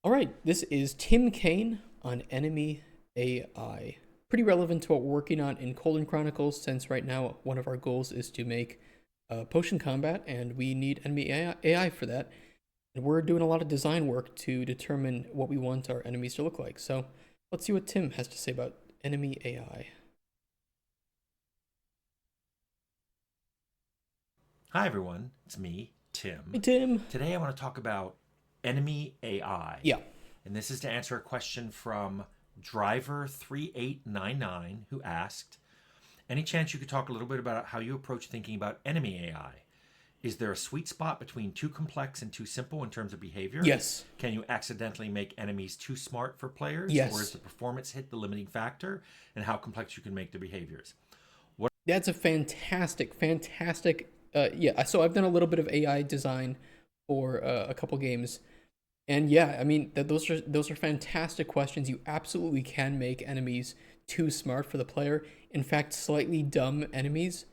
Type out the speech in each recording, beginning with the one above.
All right, this is Tim Cain on enemy AI. Pretty relevant to what we're working on in Colon Chronicles, since right now one of our goals is to make potion combat, and we need enemy AI for that. And we're doing a lot of design work to determine what we want our enemies to look like. So let's see what Tim has to say about enemy AI. Hi, everyone. It's me, Hey, Tim. Tim. Today I want to talk about enemy AI. Yeah. And this is to answer a question from Driver3899 who asked, any chance you could talk a little bit about how you approach thinking about enemy AI? Is there a sweet spot between too complex and too simple in terms of behavior? Yes. Can you accidentally make enemies too smart for players? Or is Yes. the performance hit the limiting factor? And how complex you can make their behaviors? What That's a fantastic. Yeah. So I've done a little bit of AI design for a couple games. And yeah, I mean those are fantastic questions. You absolutely can make enemies too smart for the player. In fact, slightly dumb enemies,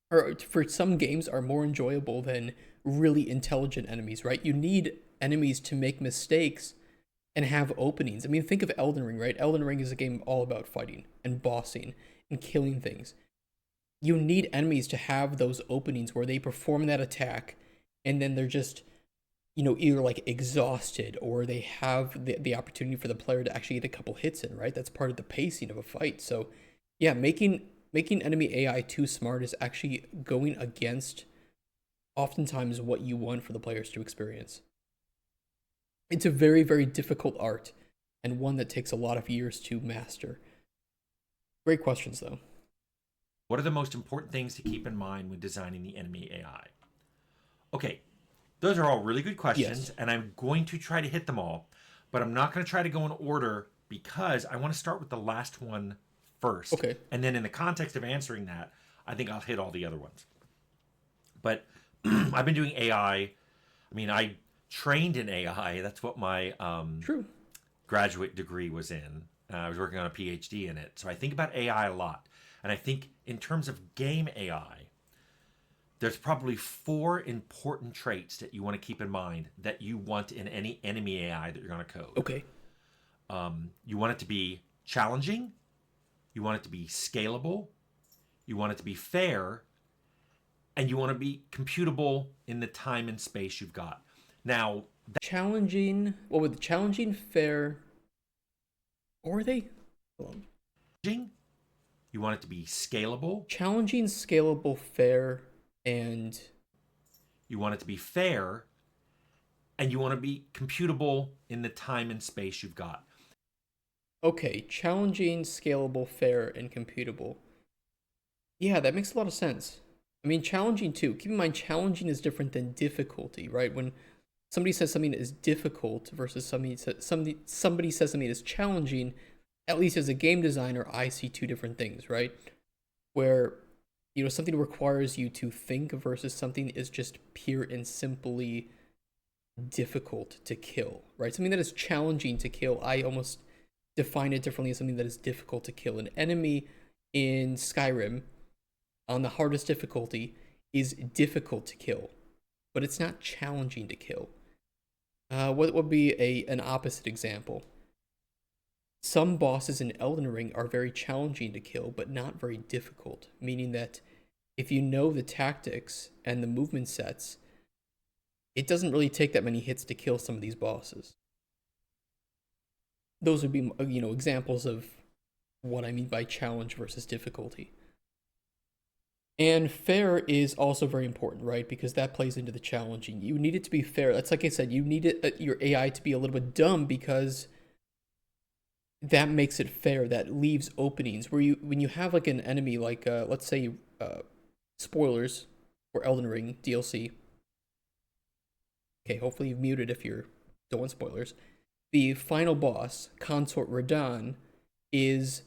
or for some games, are more enjoyable than really intelligent enemies. Right? You need enemies to make mistakes and have openings. I mean, think of Elden Ring. Right? Elden Ring is a game all about fighting and bossing and killing things. You need enemies to have those openings where they perform that attack, and then they're just either like exhausted, or they have the opportunity for the player to actually get a couple hits in, right? That's part of the pacing of a fight. So yeah, making enemy AI too smart is actually going against oftentimes what you want for the players to experience. It's a very difficult art, and one that takes a lot of years to master. Great questions though. are the most important things to keep in mind when designing the enemy AI? Okay, those are all really good questions, Yes. and I'm going to try to hit them all, but I'm not going to try to go in order because I want to start with the last one first. Okay. And then, in the context of answering that, I think I'll hit all the other ones. But I've been doing AI. I trained in AI. That's what my True. graduate degree was in. I was working on a PhD in it. So I think about AI a lot. And I think in terms of game AI, there's probably four important traits that you want to keep in mind that you want in any enemy AI that you're going to code. Okay. You want it to be challenging, you want it to be scalable, you want it to be fair, and you want to be computable in the time and space you've got. Now, Challenging. What would challenging, fair, or are they? you want it to be scalable, Challenging, scalable, fair, and you want it to be fair, and you want to be computable in the time and space you've got. okay, challenging, scalable, fair, and computable. Yeah, that makes a lot of sense. I mean, challenging too. Keep in mind, challenging is different than difficulty, right? When somebody says something is difficult versus somebody says something is challenging, at least as a game designer, I see two different things, right? Where something requires you to think versus something is just pure and simply difficult to kill, right? Something that is challenging to kill, I almost define it differently as something that is difficult to kill. An enemy in Skyrim on the hardest difficulty is difficult to kill, but it's not challenging to kill. What would be an opposite example? Some bosses in Elden Ring are very challenging to kill, but not very difficult, meaning that if you know the tactics and the movement sets, it doesn't really take that many hits to kill some of these bosses. Those would be, examples of what I mean by challenge versus difficulty. And fair is also very important, right? Because that plays into the challenging. You need it to be fair. That's like I said, you need your AI to be a little bit dumb, because that makes it fair. That leaves openings where when you have like an enemy, like let's say, spoilers for Elden Ring DLC. Okay, hopefully you've muted if you don't want spoilers. The final boss, Consort Radahn, is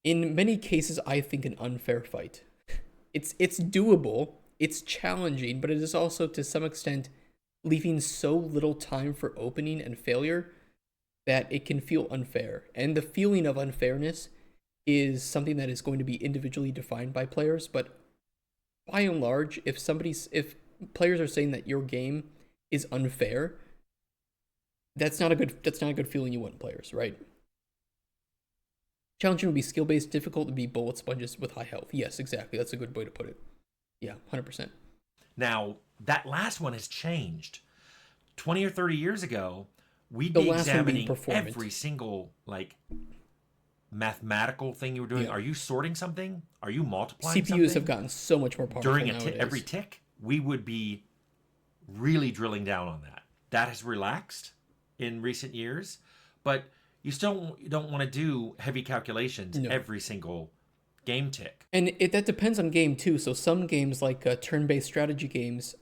in many cases, I think, an unfair fight. It's doable, it's challenging, but it is also to some extent leaving so little time for opening and failure that it can feel unfair. And the feeling of unfairness is something that is going to be individually defined by players, but by and large, if players are saying that your game is unfair, that's not a good feeling you want in players, right? Challenging would be skill based, difficult would be bullet sponges with high health. Yes, exactly. That's a good way to put it. Yeah, 100%. Now, that last one has changed. 20 or 30 years ago, we'd The be last one being examining every performant. single like mathematical thing you were doing. Yeah. Are you sorting something? Are you multiplying CPUs have something? gotten so much more powerful During every nowadays. tick, we would be really drilling down on that. That has relaxed in recent years, but you don't want to do heavy calculations No. every single game tick. And that depends on game too. So some games like turn-based strategy games,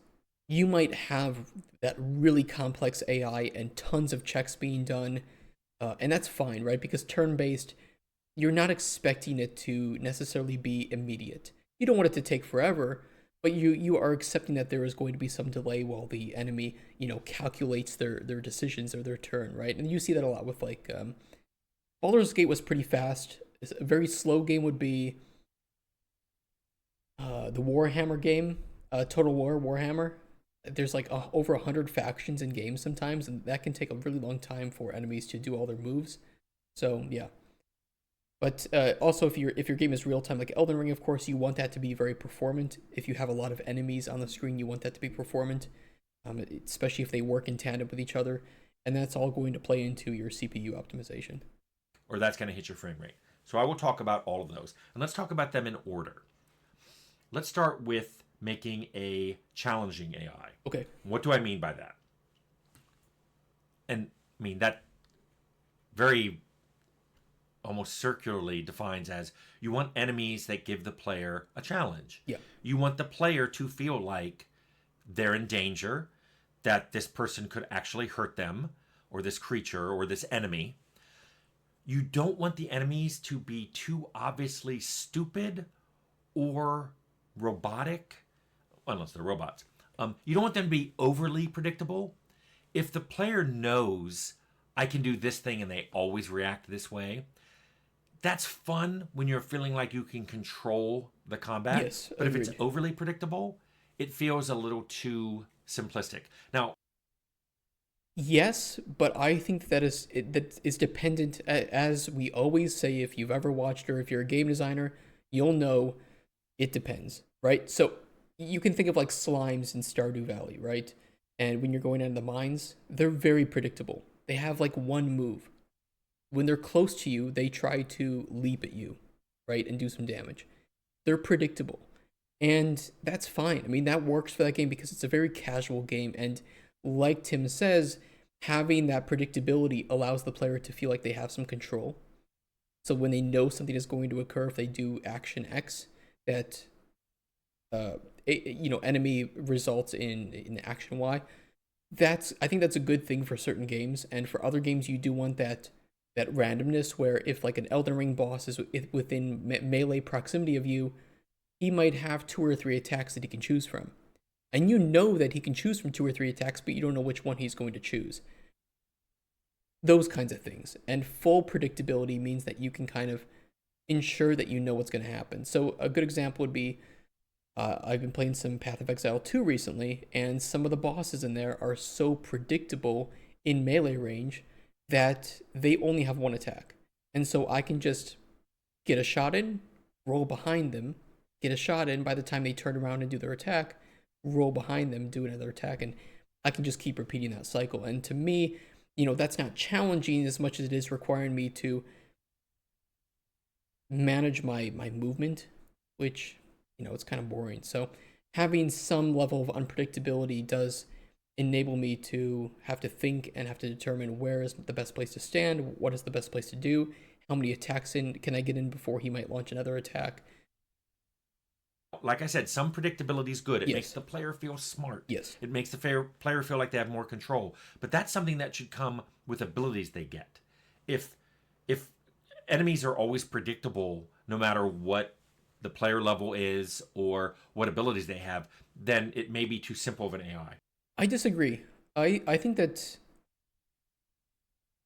you might have that really complex AI and tons of checks being done, and that's fine, right? Because turn-based, you're not expecting it to necessarily be immediate. You don't want it to take forever, but you are accepting that there is going to be some delay while the enemy, calculates their decisions or their turn, right? And you see that a lot with like Baldur's Gate was pretty fast. A very slow game would be the Warhammer game, Total War Warhammer. There's like over 100 factions in games sometimes, and that can take a really long time for enemies to do all their moves. So yeah, but also if your game is real time, like Elden Ring, of course, you want that to be very performant. If you have a lot of enemies on the screen, you want that to be performant, especially if they work in tandem with each other, and that's all going to play into your CPU optimization. Or that's going to hit your frame rate. So I will talk about all of those. And let's talk about them in order. Let's start with making a challenging AI. Okay. What do I mean by that? And I mean that very almost circularly defines as you want enemies that give the player a challenge. Yeah. You want the player to feel like they're in danger, that this person could actually hurt them, or this creature, or this enemy. You don't want the enemies to be too obviously stupid or robotic, unless they're robots. You don't want them to be overly predictable. If the player knows I can do this thing and they always react this way, that's fun when you're feeling like you can control the combat. Yes, but agreed. if it's overly predictable, it feels a little too simplistic. Now, Yes, but I think that is dependent, as we always say. If you've ever watched or if you're a game designer, you'll know it depends, right? So you can think of like slimes in Stardew Valley, right? And when you're going into the mines, they're very predictable. They have like one move. When they're close to you, they try to leap at you, right, and do some damage. They're predictable, and that's fine. I mean, that works for that game because it's a very casual game, and like Tim says, having that predictability allows the player to feel like they have some control. So when they know something is going to occur, if they do action X, that enemy results in action Y. I think that's a good thing for certain games, and for other games you do want that randomness where if like an Elden Ring boss is within melee proximity of you, he might have two or three attacks that he can choose from. And you know that he can choose from two or three attacks, but you don't know which one he's going to choose. Those kinds of things. And full predictability means that you can kind of ensure that you know what's going to happen. So a good example would be I've been playing some Path of Exile 2 recently, and some of the bosses in there are so predictable in melee range that they only have one attack. And so I can just get a shot in, roll behind them, get a shot in. By the time they turn around and do their attack, roll behind them, do another attack, and I can just keep repeating that cycle. And to me, that's not challenging as much as it is requiring me to manage my movement, which, it's kind of boring. So having some level of unpredictability does enable me to have to think and have to determine where is the best place to stand, what is the best place to do, how many attacks can I get in before he might launch another attack. like I said, some predictability is good. It Yes. makes the player feel smart. Yes. It makes the player feel like they have more control. But that's something that should come with abilities they get. If enemies are always predictable, no matter what the player level is or what abilities they have, then it may be too simple of an AI. I disagree. I think that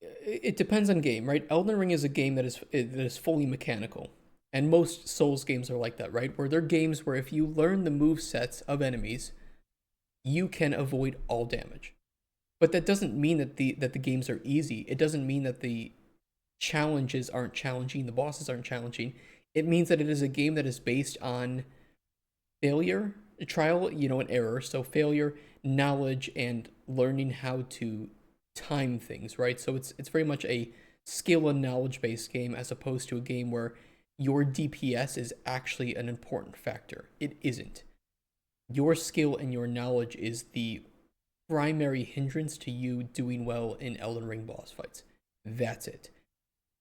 it depends on game, right? Elden Ring is a game that is fully mechanical. And most Souls games are like that, right? Where they're games where if you learn the move sets of enemies, you can avoid all damage. But that doesn't mean that the games are easy. It doesn't mean that the challenges aren't challenging, the bosses aren't challenging. It means that it is a game that is based on failure, trial, and error. So failure, knowledge, and learning how to time things, right? So it's very much a skill and knowledge based game as opposed to a game where your DPS is actually an important factor. It isn't. Your skill and your knowledge is the primary hindrance to you doing well in Elden Ring boss fights. That's it.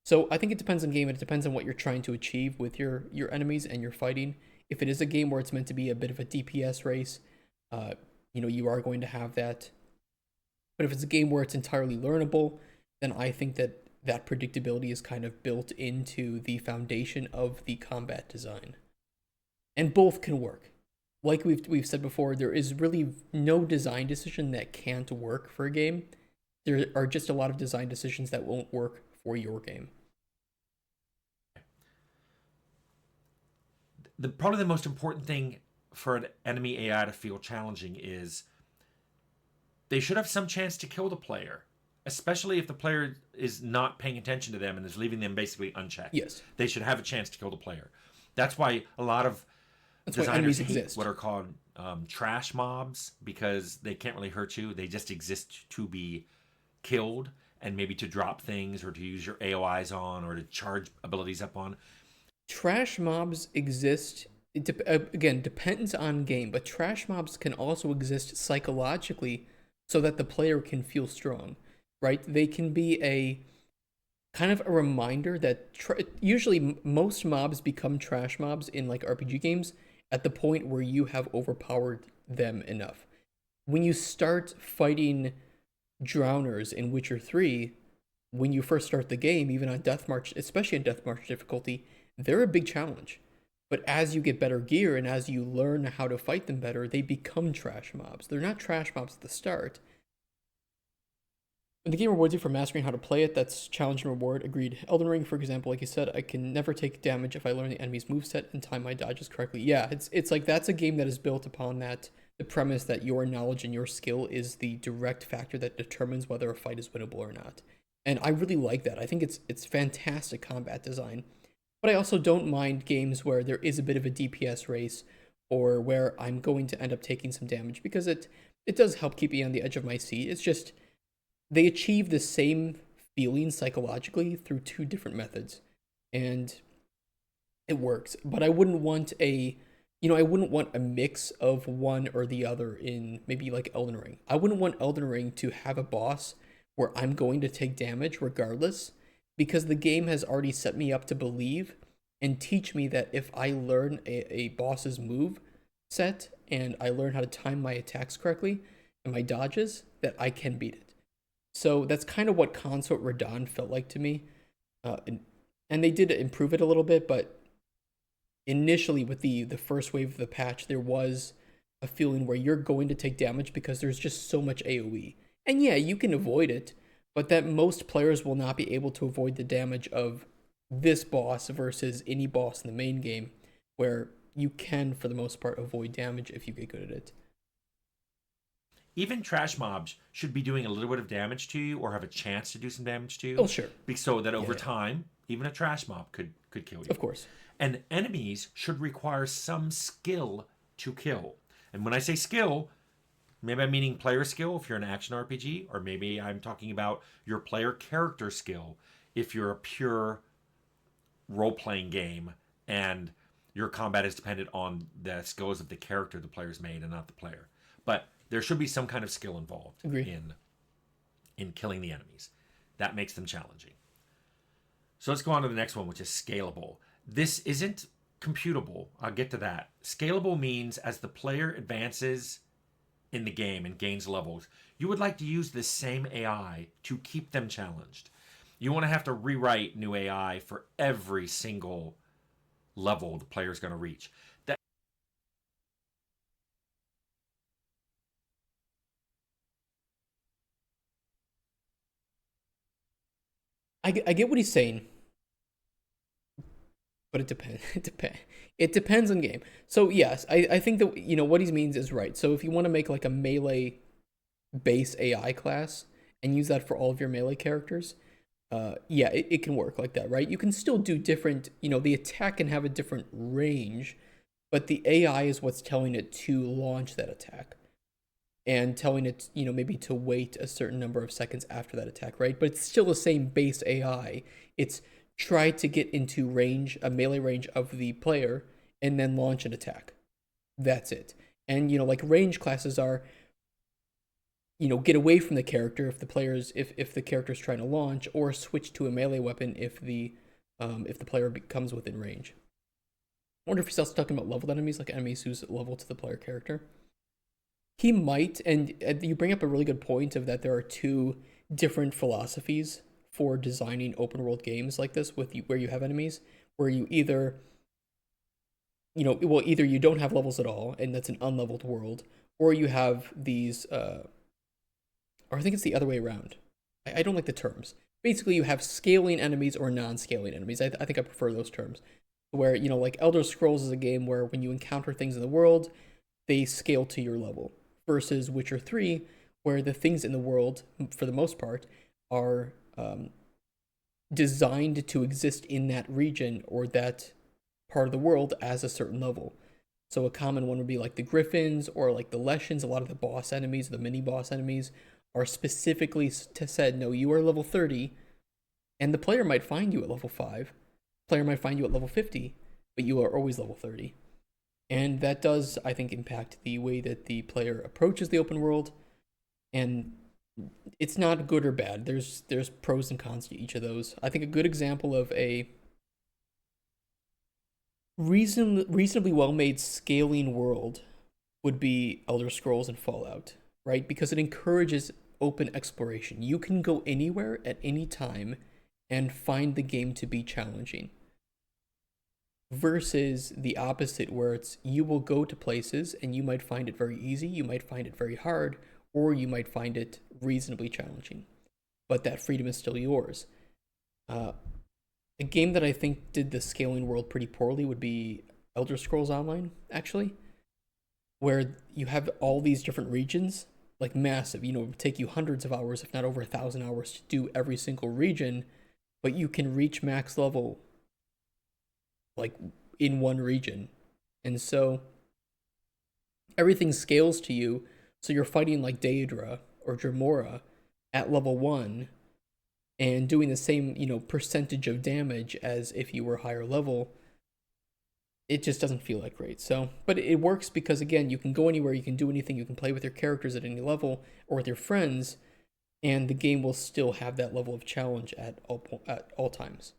So I think it depends on game, and it depends on what you're trying to achieve with your enemies and your fighting. If it is a game where it's meant to be a bit of a DPS race, uh, you are going to have that. But if it's a game where it's entirely learnable, then I think that that predictability is kind of built into the foundation of the combat design. And both can work. Like we've said before, there is really no design decision that can't work for a game. There are just a lot of design decisions that won't work for your game. Probably the most important thing for an enemy AI to feel challenging is they should have some chance to kill the player, especially if the player is not paying attention to them and is leaving them basically unchecked. Yes. They should have a chance to kill the player. That's why a lot of That's why designers enemies hate exist. what are called trash mobs, because they can't really hurt you. They just exist to be killed and maybe to drop things or to use your AOIs on or to charge abilities up on. Trash mobs exist. Again, depends on game, but trash mobs can also exist psychologically so that the player can feel strong, right? They can be a kind of a reminder that usually most mobs become trash mobs in like RPG games at the point where you have overpowered them enough. When you start fighting drowners in Witcher 3, when you first start the game, even on Death March, especially on Death March difficulty, they're a big challenge. But as you get better gear and as you learn how to fight them better, they become trash mobs. They're not trash mobs at the start. When the game rewards you for mastering how to play it, that's challenge and reward. Agreed. Elden Ring, for example, like you said, I can never take damage if I learn the enemy's moveset and time my dodges correctly. Yeah, it's like that's a game that is built upon that the premise that your knowledge and your skill is the direct factor that determines whether a fight is winnable or not. And I really like that. I think it's fantastic combat design. But I also don't mind games where there is a bit of a DPS race or where I'm going to end up taking some damage because it does help keep me on the edge of my seat. It's just they achieve the same feeling psychologically through two different methods. And it works. But I wouldn't want a mix of one or the other in maybe like Elden Ring. I wouldn't want Elden Ring to have a boss where I'm going to take damage regardless, because the game has already set me up to believe and teach me that if I learn a boss's move set and I learn how to time my attacks correctly and my dodges, that I can beat it. So that's kind of what Consort Radahn felt like to me. And they did improve it a little bit, but initially with the first wave of the patch, there was a feeling where you're going to take damage because there's just so much AoE. And yeah, you can avoid it, but that most players will not be able to avoid the damage of this boss versus any boss in the main game, where you can, for the most part, avoid damage if you get good at it. Even trash mobs should be doing a little bit of damage to you or have a chance to do some damage to Oh, you, sure. so that over Yeah. time, even a trash mob could kill you. Of course. And enemies should require some skill to kill. And when I say skill, maybe I'm meaning player skill if you're an action RPG, or maybe I'm talking about your player character skill if you're a pure role playing game and your combat is dependent on the skills of the character the player's made and not the player. But there should be some kind of skill involved Agreed. in killing the enemies. That makes them challenging. So let's go on to the next one, which is scalable. This isn't computable. I'll get to that. Scalable means as the player advances in the game and gains levels, you would like to use this same AI to keep them challenged. You want to have to rewrite new AI for every single level the player is going to reach. I get what he's saying, but it depends. It depends on game. So yes, I think that what he means is right. So if you want to make like a melee base AI class and use that for all of your melee characters, yeah, it can work like that, right? You can still do different, the attack can have a different range, but the AI is what's telling it to launch that attack and telling it, maybe to wait a certain number of seconds after that attack, right? But it's still the same base AI. It's try to get into range, a melee range of the player, and then launch an attack. That's it. And like range classes are, get away from the character if the player's if the character's trying to launch, or switch to a melee weapon if the player comes within range. I wonder if he's also talking about leveled enemies, like enemies who's level to the player character. He might, and you bring up a really good point of that there are two different philosophies for designing open world games like this with where you have enemies, where you either either you don't have levels at all and that's an unleveled world, or you have these or I think it's the other way around. I don't like the terms. Basically, you have scaling enemies or non-scaling enemies. I think I prefer those terms. Where, like Elder Scrolls is a game where when you encounter things in the world, they scale to your level. Versus Witcher 3, where the things in the world, for the most part, are designed to exist in that region or that part of the world as a certain level. So a common one would be like the Griffins or like the Leshens. A lot of the boss enemies, the mini boss enemies, are specifically said, no, you are level 30, and the player might find you at level 5. The player might find you at level 50, but you are always level 30. And that does, I think, impact the way that the player approaches the open world. And it's not good or bad. There's pros and cons to each of those. I think a good example of a reasonably well made scaling world would be Elder Scrolls and Fallout, right? Because it encourages open exploration. You can go anywhere at any time and find the game to be challenging. Versus the opposite, where it's you will go to places and you might find it very easy, you might find it very hard, or you might find it reasonably challenging. But that freedom is still yours. Uh, a game that I think did the scaling world pretty poorly would be Elder Scrolls Online, actually, where you have all these different regions, like massive. It would take you hundreds of hours, if not over 1,000 hours, to do every single region, but you can reach max level like in one region. And so everything scales to you. So you're fighting like Daedra or Dremora at level 1 and doing the same, percentage of damage as if you were higher level. It just doesn't feel like great. So, but it works because again, you can go anywhere, you can do anything, you can play with your characters at any level or with your friends, and the game will still have that level of challenge at all times.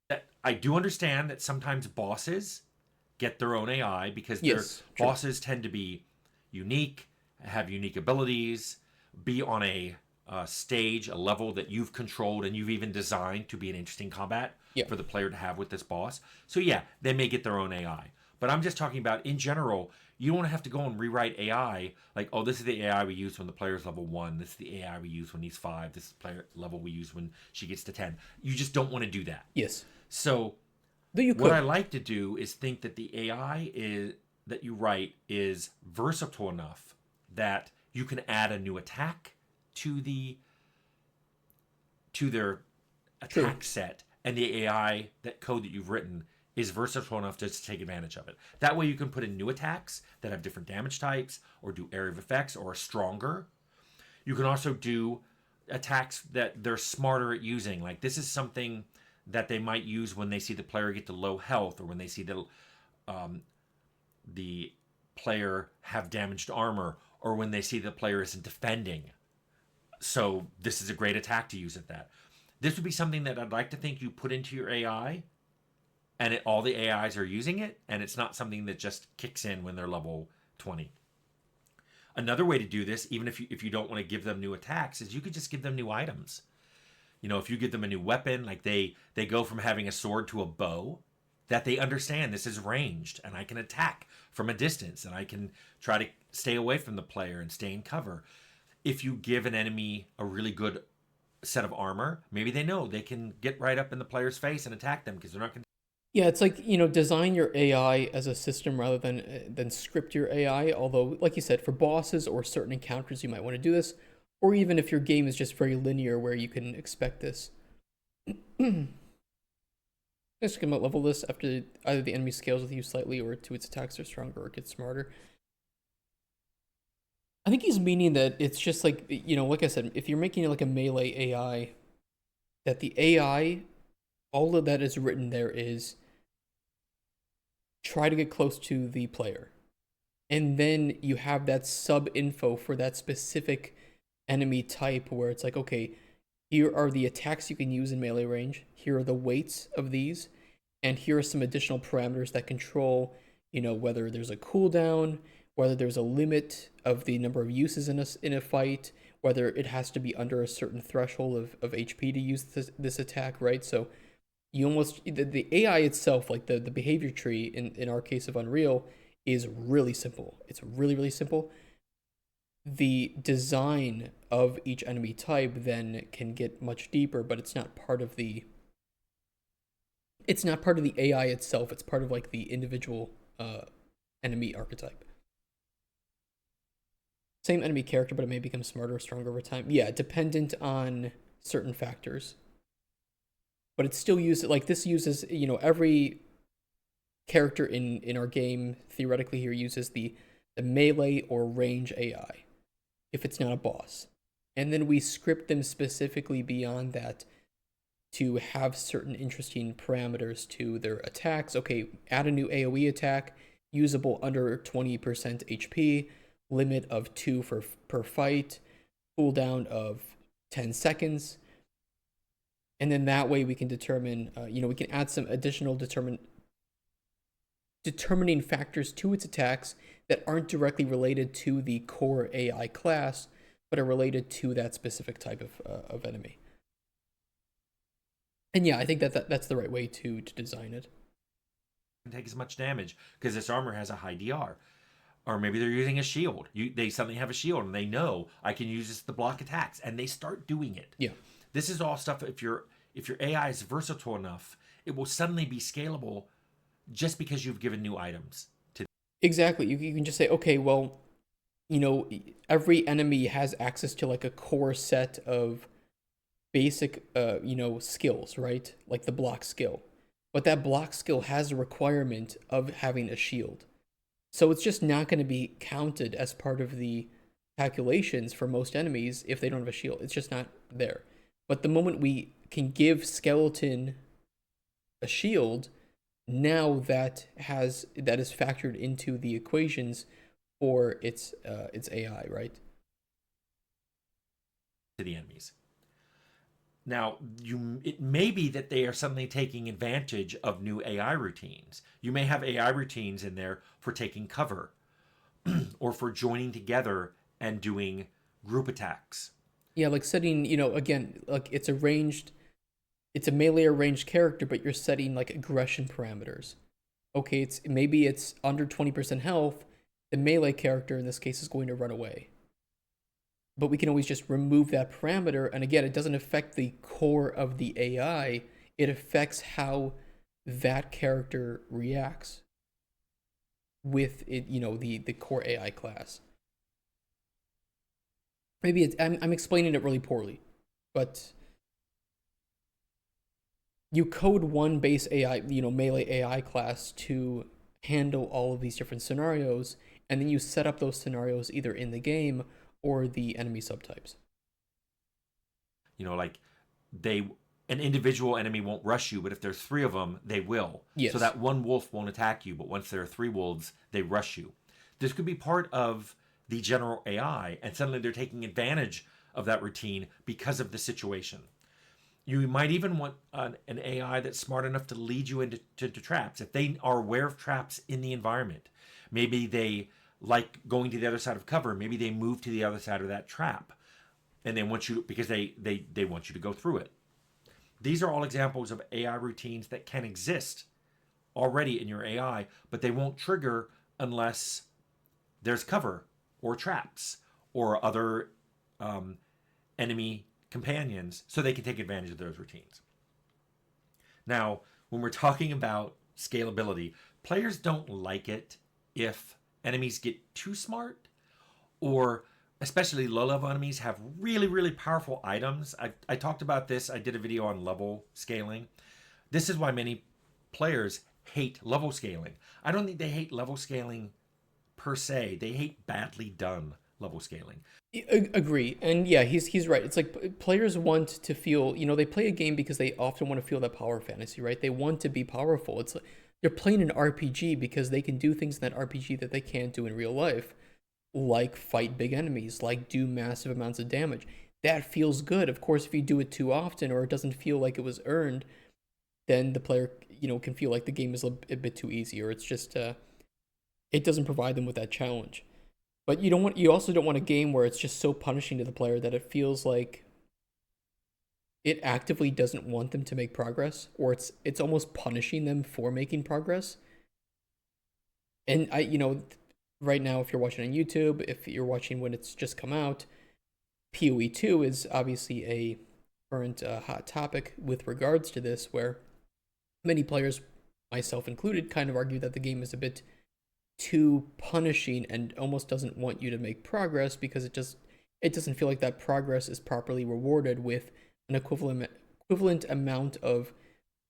That I do understand that sometimes bosses get their own AI because their Yes, true. bosses tend to be unique, have unique abilities, be on a stage, a level that you've controlled and you've even designed to be an interesting combat Yeah. for the player to have with this boss. So yeah, they may get their own AI. But I'm just talking about in general, you don't have to go and rewrite AI like, oh, this is the AI we use when the player's level 1. This is the AI we use when he's 5. This is the player level we use when she gets to 10. You just don't want to do that. Yes. So Though you what I could. like to do is think that the AI is that you write is versatile enough that you can add a new attack to their True. attack set, and the AI that code that you've written is versatile enough to take advantage of it. That way you can put in new attacks that have different damage types or do area of effects or are stronger. You can also do attacks that they're smarter at using. Like this is something that they might use when they see the player get to low health or when they see the player have damaged armor or when they see the player isn't defending. So this is a great attack to use at that. This would be something that I'd like to think you put into your AI and all the AIs are using it, and it's not something that just kicks in when they're level 20. Another way to do this, even if you don't want to give them new attacks, is you could just give them new items. If you give them a new weapon, like they go from having a sword to a bow, that they understand this is ranged and I can attack from a distance and I can try to stay away from the player and stay in cover. If you give an enemy a really good set of armor, maybe they know they can get right up in the player's face and attack them because they're not going to. Yeah, it's like, design your AI as a system rather than script your AI. Although, like you said, for bosses or certain encounters, you might want to do this, or even if your game is just very linear, where you can expect this. Just come out level this after either the enemy scales with you slightly, or to its attacks are stronger, or gets smarter. I think he's meaning that it's just like, like I said, if you're making it like a melee AI, that the AI, all of that is written there is try to get close to the player. And then you have that sub info for that specific enemy type where it's like, okay, here are the attacks you can use in melee range. Here are the weights of these. And here are some additional parameters that control, whether there's a cooldown, whether there's a limit of the number of uses in a fight, whether it has to be under a certain threshold of HP to use this attack, right? So you almost the AI itself, like the behavior tree in our case of Unreal, is really simple. It's really, really simple. The design of each enemy type then can get much deeper, but it's not part of the AI itself. It's part of like the individual enemy archetype. Same enemy character, but it may become smarter or stronger over time. Yeah, dependent on certain factors. But it's still used like this uses, every character in our game theoretically here uses the melee or range AI if it's not a boss. And then we script them specifically beyond that to have certain interesting parameters to their attacks. Okay, add a new AoE attack, usable under 20% HP, limit of 2 per fight, cooldown of 10 seconds. And then that way we can determine, we can add some additional determining factors to its attacks that aren't directly related to the core AI class, but are related to that specific type of enemy. And yeah, I think that's the right way to design it. Take as much damage because this armor has a high DR. Or maybe they're using a shield. They suddenly have a shield and they know I can use this to block attacks, and they start doing it. Yeah, This is all stuff. If your AI is versatile enough, it will suddenly be scalable just because you've given new items to. exactly. You can just say, okay, well, you know, every enemy has access to like a core set of basic, skills, right? Like the block skill. But that block skill has a requirement of having a shield. So it's just not going to be counted as part of the calculations for most enemies if they don't have a shield. It's just not there. But the moment we can give Skeleton a shield, now that is factored into the equations for its AI, right? To the enemies. Now, it may be that they are suddenly taking advantage of new AI routines. You may have AI routines in there for taking cover or for joining together and doing group attacks. Yeah, like setting, again, like it's a melee or ranged character, but you're setting like aggression parameters. Okay, maybe it's under 20% health. The melee character in this case is going to run away. But we can always just remove that parameter. And again, it doesn't affect the core of the AI. It affects how that character reacts with it, the core AI class. Maybe I'm explaining it really poorly, but you code one base AI, melee AI class to handle all of these different scenarios, and then you set up those scenarios either in the game or the enemy subtypes. Like they an individual enemy won't rush you, but if there's three of them, they will. So Yes. that one wolf won't attack you, but once there are three wolves, they rush you. This could be part of the general AI, and suddenly they're taking advantage of that routine because of the situation. You might even want an AI that's smart enough to lead you into traps. If they are aware of traps in the environment, maybe they like going to the other side of cover. Maybe they move to the other side of that trap, and they want you because they want you to go through it. These are all examples of AI routines that can exist already in your AI, but they won't trigger unless there's cover or traps or other enemy companions, so they can take advantage of those routines. Now, when we're talking about scalability. Players don't like it if enemies get too smart, or especially low level enemies have really, really powerful items. I talked about this. I did a video on level scaling. This is why many players hate level scaling. I don't think they hate level scaling per se, they hate badly done level scaling. Agree, and yeah, he's right. It's like players want to feel, they play a game because they often want to feel that power fantasy, right? They want to be powerful. It's like they're playing an RPG because they can do things in that RPG that they can't do in real life, like fight big enemies, like do massive amounts of damage. That feels good. Of course, if you do it too often or it doesn't feel like it was earned, then the player, can feel like the game is a bit too easy, or it's just it doesn't provide them with that challenge. But you also don't want a game where it's just so punishing to the player that it feels like it actively doesn't want them to make progress, or it's almost punishing them for making progress. And right now, if you're watching on YouTube, if you're watching when it's just come out, PoE 2 is obviously a current hot topic with regards to this, where many players, myself included, kind of argue that the game is a bit too punishing and almost doesn't want you to make progress because it doesn't feel like that progress is properly rewarded with an equivalent amount of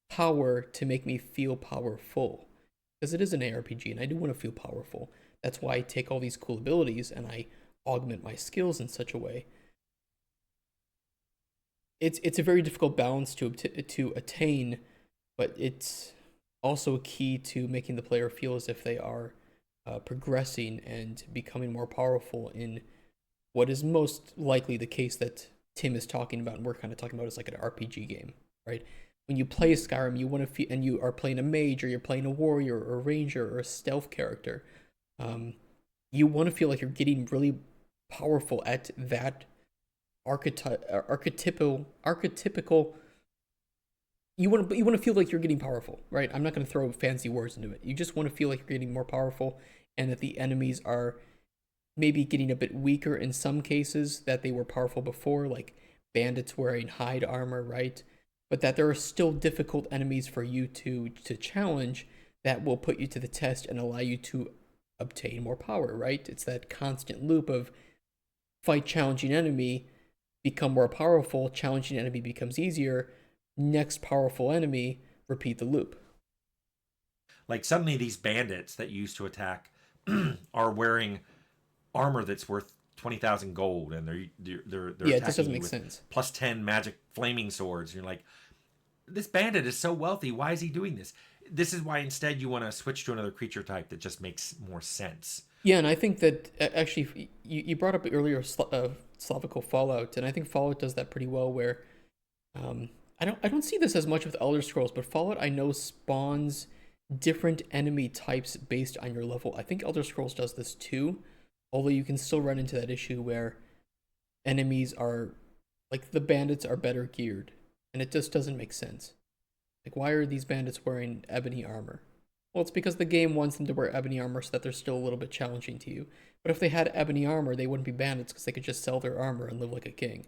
power to make me feel powerful, because it is an ARPG and I do want to feel powerful. That's why I take all these cool abilities and I augment my skills in such a way. It's a very difficult balance to attain, but it's also key to making the player feel as if they are progressing and becoming more powerful in what is most likely the case that Tim is talking about, and we're kind of talking about, is like an RPG game, right? When you play Skyrim, you want to feel, and you are playing a mage, or you're playing a warrior, or a ranger, or a stealth character. Um, you want to feel like you're getting really powerful at that archetypical. You want to feel like you're getting powerful, right? I'm not going to throw fancy words into it. You just want to feel like you're getting more powerful, and that the enemies are maybe getting a bit weaker in some cases that they were powerful before, like bandits wearing hide armor, right? But that there are still difficult enemies for you to challenge that will put you to the test and allow you to obtain more power, right? It's that constant loop of fight challenging enemy, become more powerful, challenging enemy becomes easier, next powerful enemy, repeat the loop. Like suddenly these bandits that you used to attack are wearing armor that's worth 20,000 gold, and they're Yeah, it just attacking doesn't you make with sense. plus 10 magic flaming swords. And you're like, this bandit is so wealthy. Why is he doing this? This is why instead you want to switch to another creature type that just makes more sense. Yeah, and I think that actually you brought up earlier Slavical Fallout, and I think Fallout does that pretty well. Where I don't see this as much with Elder Scrolls, but Fallout I know spawns different enemy types based on your level. I think Elder Scrolls does this too, although you can still run into that issue where enemies are like the bandits are better geared, and it just doesn't make sense. Like, why are these bandits wearing ebony armor? Well, it's because the game wants them to wear ebony armor so that they're still a little bit challenging to you. But if they had ebony armor, they wouldn't be bandits because they could just sell their armor and live like a king.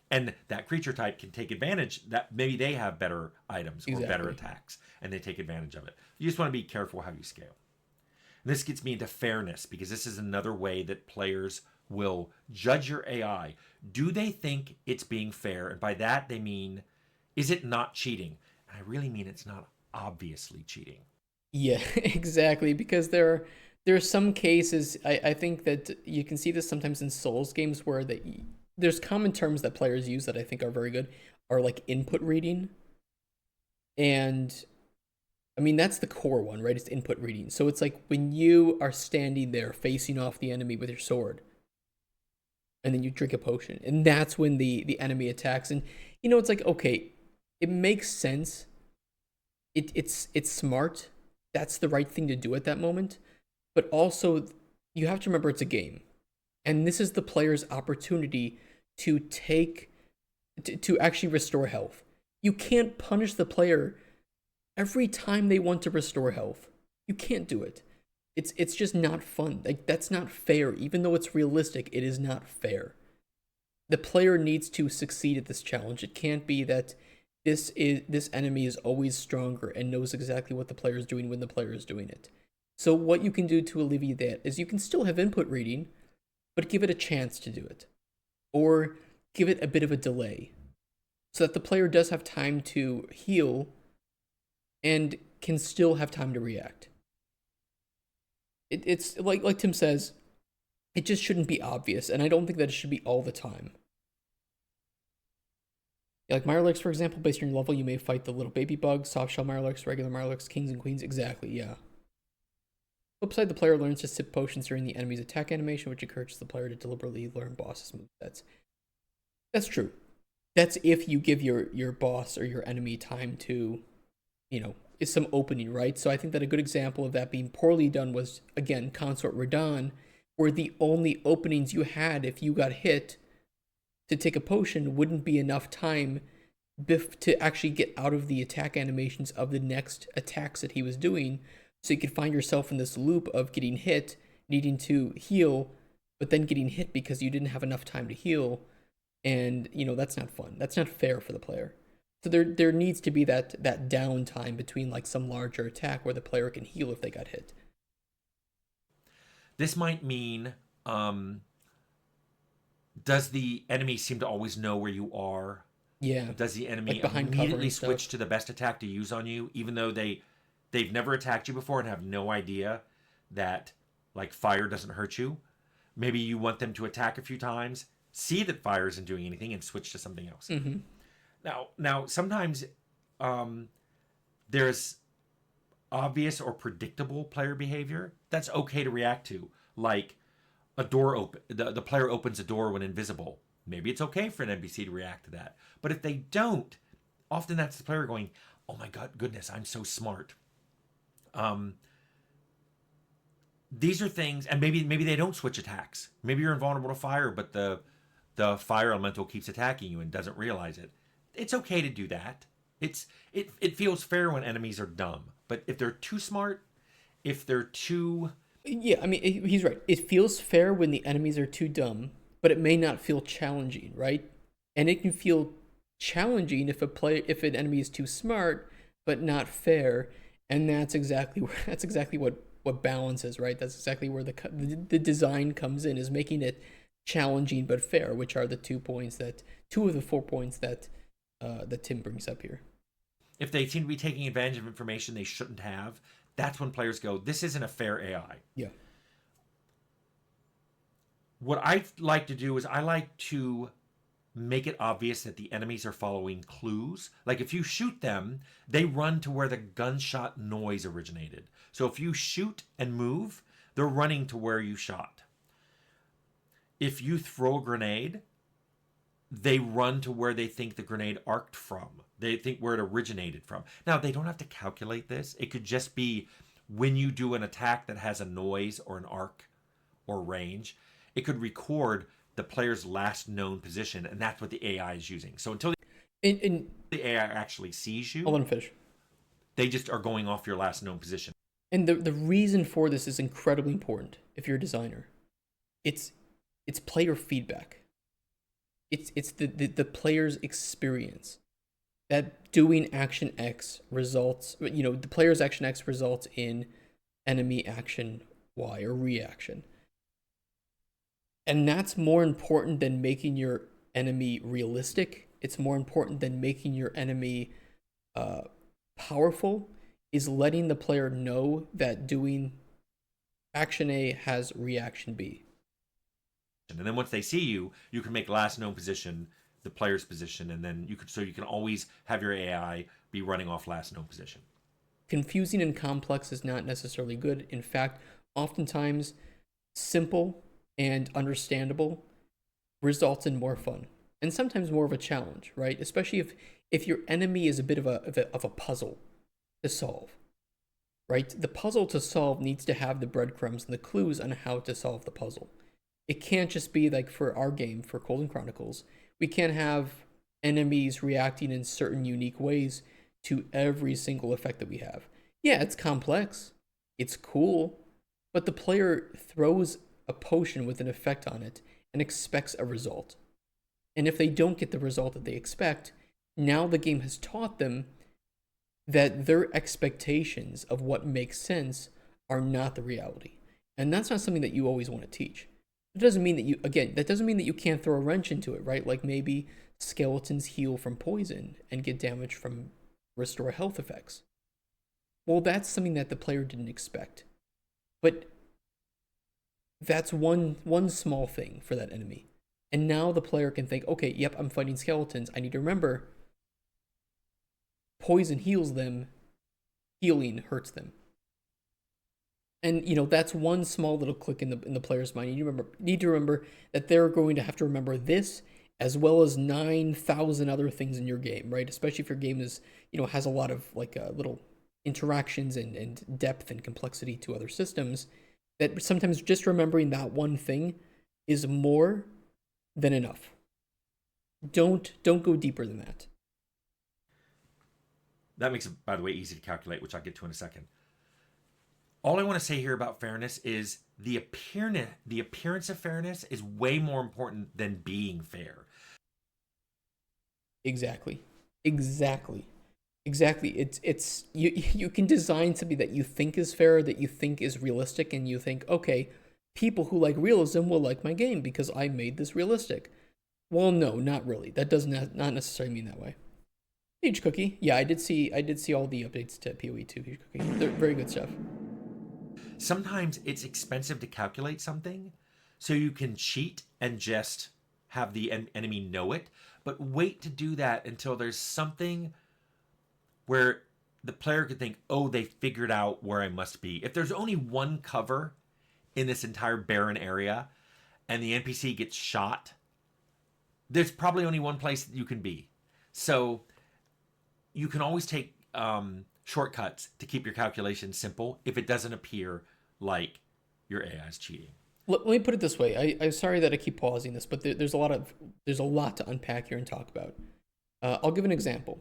And that creature type can take advantage that maybe they have better items or better Exactly. attacks, and they take advantage of it. You just want to be careful how you scale. And this gets me into fairness, because this is another way that players will judge your AI. Do they think it's being fair? And by that, they mean, is it not cheating? And I really mean it's not obviously cheating. Yeah, exactly. Because there are some cases I think that you can see this sometimes in Souls games where there's common terms that players use that I think are very good, are like input reading. And I mean, that's the core one, right? It's input reading. So it's like when you are standing there facing off the enemy with your sword, and then you drink a potion, and that's when the enemy attacks. And it's like, okay, it makes sense. It's smart. That's the right thing to do at that moment. But also, you have to remember it's a game, and this is the player's opportunity to to actually restore health. You can't punish the player every time they want to restore health. You can't do it. It's just not fun. Like, that's not fair. Even though it's realistic, it is not fair. The player needs to succeed at this challenge. It can't be that this enemy is always stronger and knows exactly what the player is doing when the player is doing it. So what you can do to alleviate that is you can still have input reading, but give it a chance to do it, or give it a bit of a delay, so that the player does have time to heal and can still have time to react. It's like Tim says, it just shouldn't be obvious, and I don't think that it should be all the time. Yeah, like Mirelurks, for example, based on your level, you may fight the little baby bugs, soft shell Mirelurks, regular Mirelurks, kings and queens. Exactly, yeah. Flip side, the player learns to sip potions during the enemy's attack animation, which encourages the player to deliberately learn bosses' movesets. That's true. That's if you give your boss or your enemy time to, is some opening, right? So I think that a good example of that being poorly done was, again, Consort Radahn, where the only openings you had if you got hit to take a potion wouldn't be enough time to actually get out of the attack animations of the next attacks that he was doing. So you could find yourself in this loop of getting hit, needing to heal, but then getting hit because you didn't have enough time to heal. And, that's not fun. That's not fair for the player. So there needs to be that downtime between like some larger attack where the player can heal if they got hit. This might mean, does the enemy seem to always know where you are? Yeah. Does the enemy like behind cover immediately and stuff. switch to the best attack to use on you, even though they've never attacked you before and have no idea that like fire doesn't hurt you? Maybe you want them to attack a few times, see that fire isn't doing anything, and switch to something else. Mm-hmm. Now, sometimes there's obvious or predictable player behavior that's okay to react to, like a door open. The player opens a door when invisible. Maybe it's okay for an NPC to react to that. But if they don't, often that's the player going, "Oh my God, goodness, I'm so smart." These are things, and maybe they don't switch attacks. Maybe you're invulnerable to fire, but the fire elemental keeps attacking you and doesn't realize it. It's okay to do that. It feels fair when enemies are dumb, but if they're too smart, if they're too Yeah, I mean, he's right. It feels fair when the enemies are too dumb, but it may not feel challenging, right? And it can feel challenging if an enemy is too smart, but not fair. And that's exactly what balance is, right? That's exactly where the design comes in, is making it challenging but fair, which are the 2 of the 4 points that Tim brings up here. if they seem to be taking advantage of information they shouldn't have, that's when players go, "This isn't a fair AI." Yeah. What I like to do is I like to make it obvious that the enemies are following clues. Like if you shoot them, they run to where the gunshot noise originated. So if you shoot and move, they're running to where you shot. If you throw a grenade, they run to where they think the grenade arced from. They think where it originated from. Now, they don't have to calculate this. It could just be when you do an attack that has a noise or an arc or range, it could record the player's last known position, and that's what the AI is using. So until the AI actually sees you, I'll let him finish. they just are going off your last known position. And the reason for this is incredibly important if you're a designer. It's player feedback. It's the player's experience. That doing action X results, the player's action X results in enemy action Y or reaction. And that's more important than making your enemy realistic. It's more important than making your enemy powerful, is letting the player know that doing action A has reaction B. And then once they see you, you can make last known position the player's position, and then you can always have your AI be running off last known position. Confusing and complex is not necessarily good. In fact, oftentimes simple and understandable results in more fun, and sometimes more of a challenge, right? Especially if your enemy is a bit of a puzzle to solve, right? The puzzle to solve needs to have the breadcrumbs and the clues on how to solve the puzzle. It can't just be like for our game, for Golden Chronicles, we can't have enemies reacting in certain unique ways to every single effect that we have. Yeah, it's complex, it's cool, but the player throws a potion with an effect on it and expects a result. And if they don't get the result that they expect, Now the game has taught them that their expectations of what makes sense are not the reality. And that's not something that you always want to teach. It doesn't mean that you, again, that doesn't mean that you can't throw a wrench into it, right? Like maybe skeletons heal from poison and get damage from restore health effects. Well, that's something that the player didn't expect. But that's one small thing for that enemy. And now the player can think, okay, yep, I'm fighting skeletons. I need to remember poison heals them, healing hurts them. And that's one small little click in the player's mind. You need to remember that they're going to have to remember this as well as 9,000 other things in your game, right? Especially if your game is has a lot of like little interactions and depth and complexity to other systems. That sometimes just remembering that one thing is more than enough. Don't go deeper than that. That makes it, by the way, easy to calculate, which I'll get to in a second. All I want to say here about fairness is the appearance of fairness is way more important than being fair. Exactly. Exactly. Exactly. It's you can design something that you think is fair, that you think is realistic, and you think, okay, people who like realism will like my game because I made this realistic. Well, no, not really. That does not necessarily mean that way. Huge Cookie. Yeah, I did see all the updates to PoE 2. Huge Cookie. They're very good stuff. Sometimes it's expensive to calculate something, so you can cheat and just have the enemy know it, but wait to do that until there's something where the player could think, oh, they figured out where I must be. If there's only one cover in this entire barren area and the NPC gets shot, there's probably only one place that you can be. So you can always take shortcuts to keep your calculations simple if it doesn't appear like your AI is cheating. Let me put it this way. I'm sorry that I keep pausing this, but there's a lot to unpack here and talk about. I'll give an example.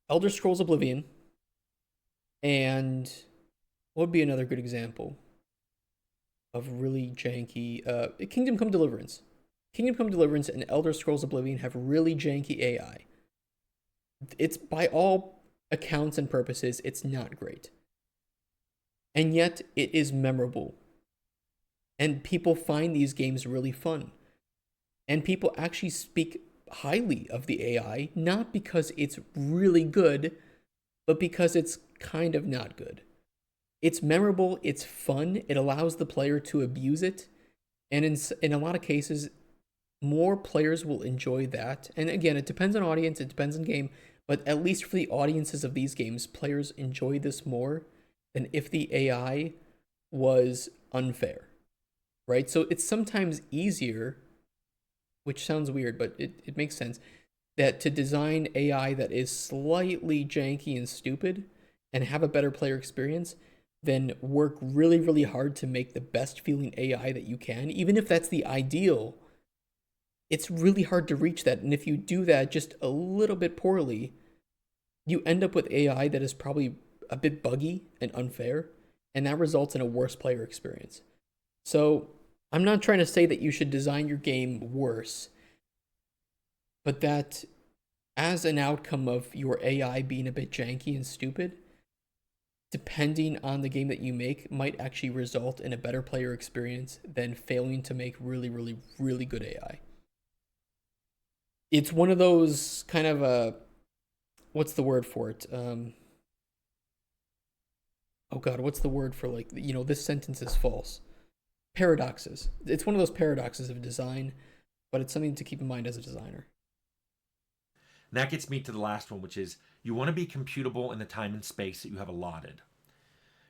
Elder Scrolls Oblivion, and what would be another good example of really janky? Kingdom Come Deliverance. Kingdom Come Deliverance and Elder Scrolls Oblivion have really janky AI. It's by all accounts and purposes, it's not great. And yet it is memorable. And people find these games really fun. And people actually speak highly of the AI, not because it's really good, but because it's kind of not good. It's memorable, it's fun, it allows the player to abuse it, and in a lot of cases, more players will enjoy that. And again, it depends on audience, it depends on game, but at least for the audiences of these games, players enjoy this more than if the AI was unfair, right? So it's sometimes easier, which sounds weird, but it makes sense, that to design AI that is slightly janky and stupid and have a better player experience than work really, really hard to make the best feeling AI that you can. Even if that's the ideal, it's really hard to reach that. And if you do that just a little bit poorly, you end up with AI that is probably a bit buggy and unfair, and that results in a worse player experience. So I'm not trying to say that you should design your game worse, but that as an outcome of your AI being a bit janky and stupid, depending on the game that you make, might actually result in a better player experience than failing to make really, really, really good AI. It's one of those kind of what's the word for it? Oh God, what's the word for like this sentence is false? Paradoxes. It's one of those paradoxes of design, but it's something to keep in mind as a designer. And that gets me to the last one, which is you want to be computable in the time and space that you have allotted.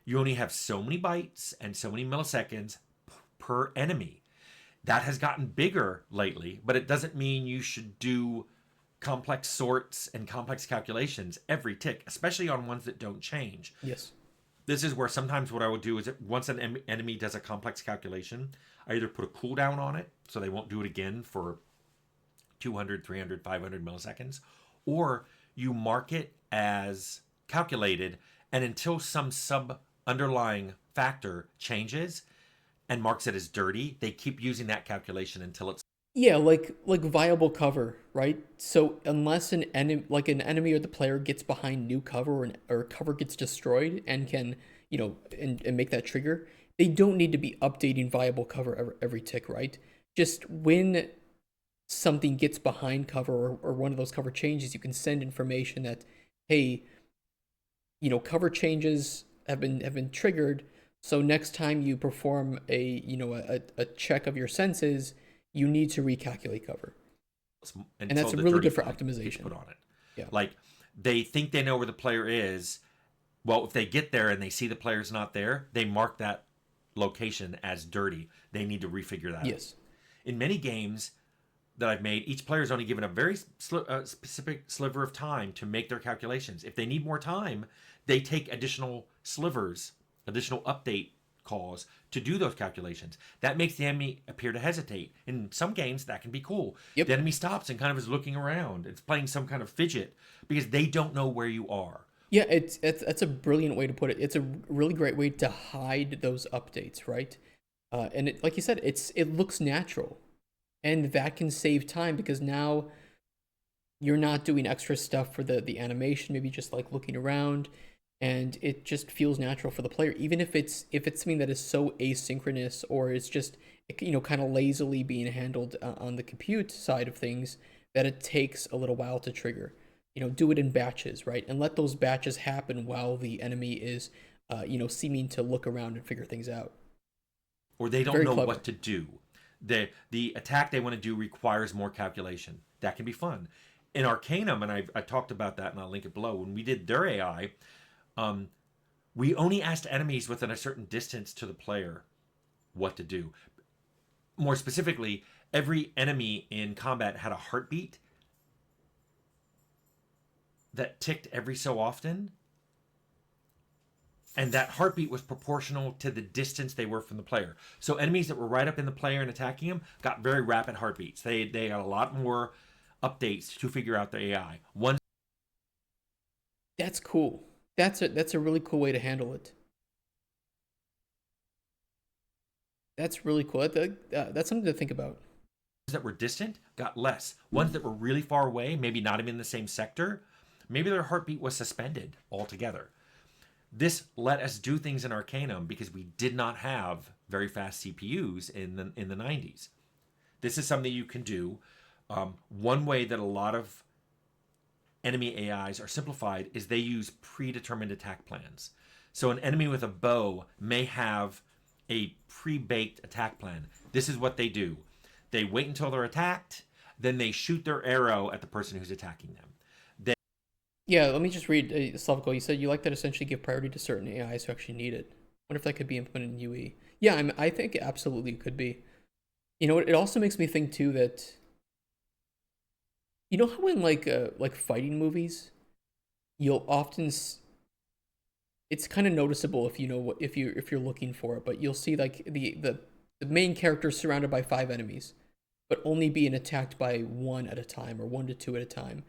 You only have so many bytes and so many milliseconds per enemy. That has gotten bigger lately, but it doesn't mean you should do complex sorts and complex calculations every tick, especially on ones that don't change. Yes. This is where sometimes what I would do is once an enemy does a complex calculation, I either put a cooldown on it so they won't do it again for 200, 300, 500 milliseconds, or you mark it as calculated, and until some sub underlying factor changes and marks it as dirty, they keep using that calculation until it's Yeah, like viable cover, right? So unless an enemy, like an enemy or the player gets behind new cover, or cover gets destroyed and can, and make that trigger, they don't need to be updating viable cover every tick, right? Just when something gets behind cover, or one of those cover changes, you can send information that, hey, cover changes have been triggered. So next time you perform a check of your senses, you need to recalculate cover, and until that's the really dirty good for flag gets optimization. put on it. Yeah. Like they think they know where the player is. Well, if they get there and they see the player's not there, they mark that location as dirty. They need to refigure that out. Yes. In many games that I've made, each player is only given a very specific sliver of time to make their calculations. If they need more time, they take additional slivers, additional update calls to do those calculations. That makes the enemy appear to hesitate. In some games, that can be cool. The Yep. enemy stops and kind of is looking around. It's playing some kind of fidget because they don't know where you are. Yeah, it's that's a brilliant way to put it. It's a really great way to hide those updates, right? And like you said, it looks natural, and that can save time because now you're not doing extra stuff for the animation, maybe just like looking around, and it just feels natural for the player, even if it's something that is so asynchronous, or it's just kind of lazily being handled on the compute side of things, that it takes a little while to trigger. Do it in batches, right? And let those batches happen while the enemy is seeming to look around and figure things out. Or they don't Very know clever. what to do. The attack they want to do requires more calculation. That can be fun. In Arcanum, and I talked about that, and I'll link it below. When we did their AI, um, we only asked enemies within a certain distance to the player what to do. More specifically, every enemy in combat had a heartbeat that ticked every so often, and that heartbeat was proportional to the distance they were from the player. So enemies that were right up in the player and attacking him got very rapid heartbeats. They got a lot more updates to figure out their AI. One That's cool. That's a really cool way to handle it. That's really cool. That's something to think about. that were distant got less. Ones that were really far away, maybe not even in the same sector, maybe their heartbeat was suspended altogether. This let us do things in Arcanum because we did not have very fast CPUs in the 90s. This is something you can do. One way that a lot of enemy AIs are simplified is they use predetermined attack plans. So an enemy with a bow may have a pre-baked attack plan. This is what they do. They wait until they're attacked, then they shoot their arrow at the person who's attacking them. They Yeah, let me just read Slavko. You said you like that essentially give priority to certain AIs who actually need it. Wonder if that could be implemented in UE. Yeah, I think it absolutely could be. It also makes me think too that how in like fighting movies, you'll often it's kind of noticeable if you know what if you're looking for it, but you'll see like the main character is surrounded by five enemies, but only being attacked by one at a time, or one to two at a time.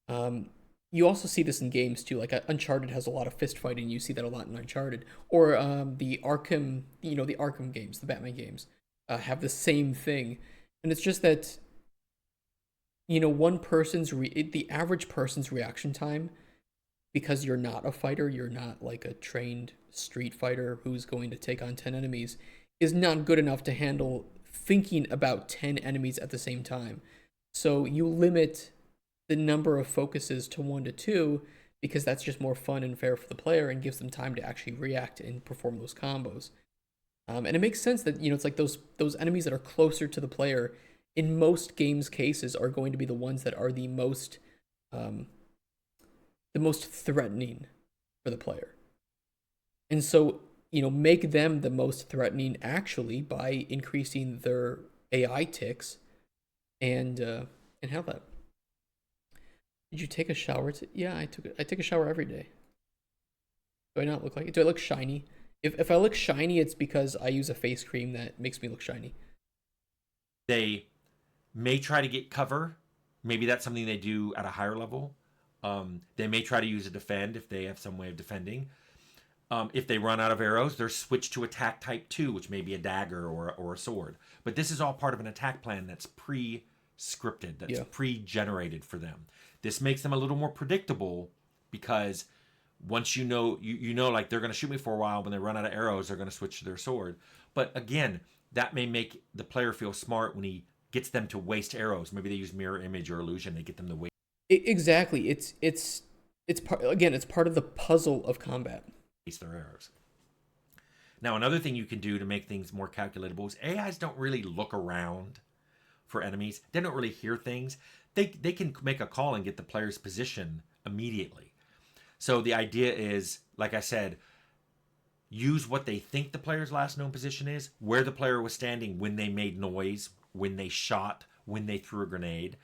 Um, you also see this in games too. Like Uncharted has a lot of fist fighting. You see that a lot in Uncharted, or the Arkham, the Arkham games, the Batman games, have the same thing. And it's just that the average person's reaction time, because you're not a fighter, you're not like a trained street fighter who's going to take on 10 enemies, is not good enough to handle thinking about 10 enemies at the same time. So you limit the number of focuses to one to two, because that's just more fun and fair for the player and gives them time to actually react and perform those combos. And it makes sense that it's like those enemies that are closer to the player in most games cases are going to be the ones that are um, the most threatening for the player. And so, make them the most threatening actually by increasing their AI ticks, and have that. Did you take a shower? Yeah, I take a shower every day. Do I not look like it? Do I look shiny? If I look shiny, it's because I use a face cream that makes me look shiny. they may try to get cover. Maybe that's something they do at a higher level. They may try to use a defend if they have some way of defending. If they run out of arrows, they're switched to attack type 2, which may be a dagger or a sword. But this is all part of an attack plan that's pre-scripted, that's Yeah. pre-generated for them. This makes them a little more predictable because once you know, you know, like they're going to shoot me for a while. When they run out of arrows, they're going to switch to their sword. But again, that may make the player feel smart when he gets them to waste arrows. Maybe they use mirror image or illusion. They get them to Exactly. It's part, again, it's part of the puzzle of combat. waste their arrows. Now, another thing you can do to make things more calculatable is AIs don't really look around for enemies. They don't really hear things. They can make a call and get the player's position immediately. So the idea is, like I said, use what they think the player's last known position is, where the player was standing when they made noise, when they shot, when they threw a grenade,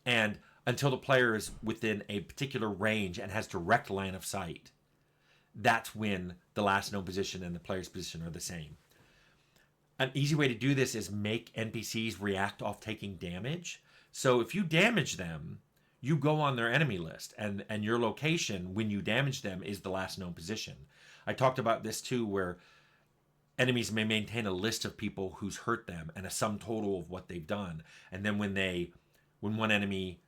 and until the player is within a particular range and has direct line of sight, that's when the last known position and the player's position are the same. An easy way to do this is make NPCs react off taking damage. So if you damage them, you go on their enemy list, and your location when you damage them is the last known position. I talked about this too, where enemies may maintain a list of people who's hurt them and a sum total of what they've done. And then when one enemy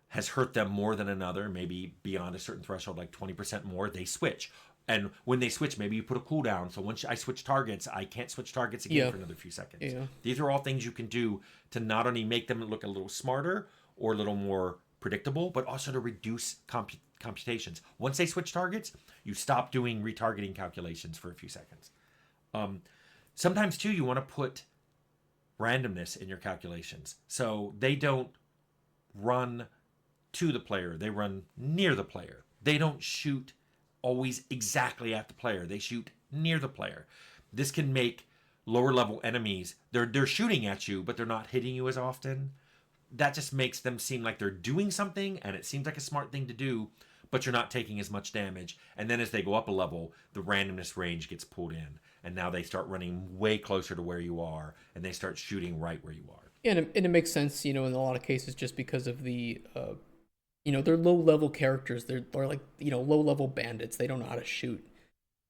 has hurt them more than another, maybe beyond a certain threshold, like 20% more, they switch. And when they switch, maybe you put a cooldown. So once I switch targets, I can't switch targets again Yeah. for another few seconds. Yeah. These are all things you can do to not only make them look a little smarter or a little more predictable, but also to reduce computations. Once they switch targets, you stop doing retargeting calculations for a few seconds. Sometimes, too, you want to put randomness in your calculations. So they don't run to the player, they run near the player. They don't shoot always exactly at the player, they shoot near the player. This can make lower level enemies, they're shooting at you, but they're not hitting you as often. That just makes them seem like they're doing something, and it seems like a smart thing to do, but you're not taking as much damage. And then as they go up a level, the randomness range gets pulled in, and now they start running way closer to where you are, and they start shooting right where you are. Yeah, and it makes sense, in a lot of cases, just because of the, they're low level characters. They're like, low level bandits. They don't know how to shoot.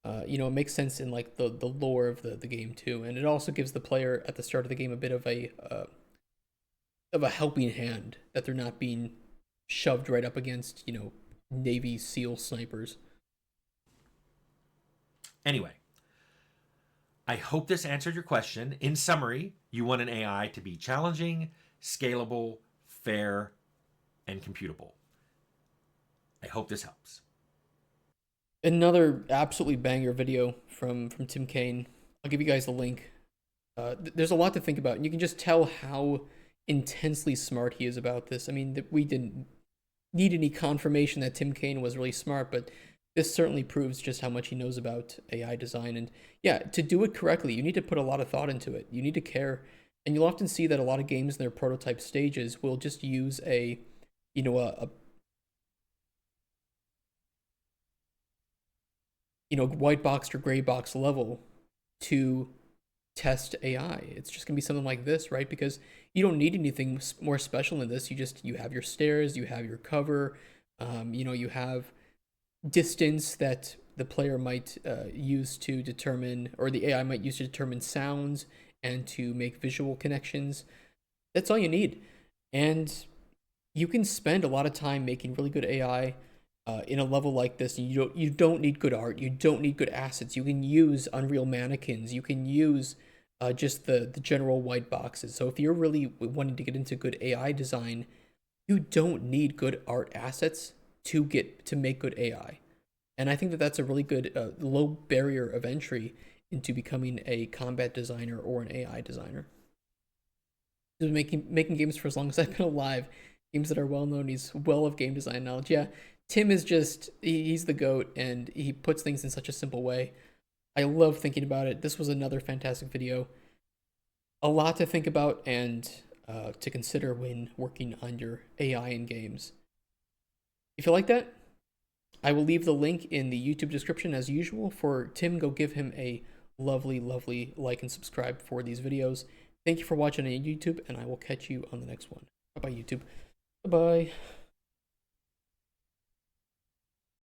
It makes sense in like the lore of the game too, and it also gives the player at the start of the game a bit of a helping hand, that they're not being shoved right up against, Navy SEAL snipers. Anyway, I hope this answered your question. In summary, you want an AI to be challenging, scalable, fair, and computable. I hope this helps. Another absolutely banger video from Tim Cain. I'll give you guys the link. There's a lot to think about, and you can just tell how intensely smart he is about this. I mean, we didn't need any confirmation that Tim Cain was really smart, but this certainly proves just how much he knows about AI design. And yeah, to do it correctly, you need to put a lot of thought into it. You need to care. And you'll often see that a lot of games in their prototype stages will just use a white box or gray box level to test AI. It's just gonna be something like this, right? Because you don't need anything more special than this. You have your stairs, you have your cover, you have distance that the player might use to determine, or the AI might use to determine sounds and to make visual connections. That's all you need, and you can spend a lot of time making really good AI in a level like this. You don't need good art. You don't need good assets. You can use Unreal mannequins. You can use just the general white boxes. So if you're really wanting to get into good AI design, you don't need good art assets to make good AI. And I think that that's a really good low barrier of entry into becoming a combat designer or an AI designer. He's been making games for as long as I've been alive. Games that are well known. He's well of game design knowledge. Yeah, Tim is just he's the GOAT, and he puts things in such a simple way. I love thinking about it. This was another fantastic video. A lot to think about and to consider when working on your AI in games. If you like that, I will leave the link in the YouTube description as usual for Tim. Go give him a lovely, lovely like and subscribe for these videos. Thank you for watching on YouTube, and I will catch you on the next one. Bye-bye, YouTube. Bye-bye.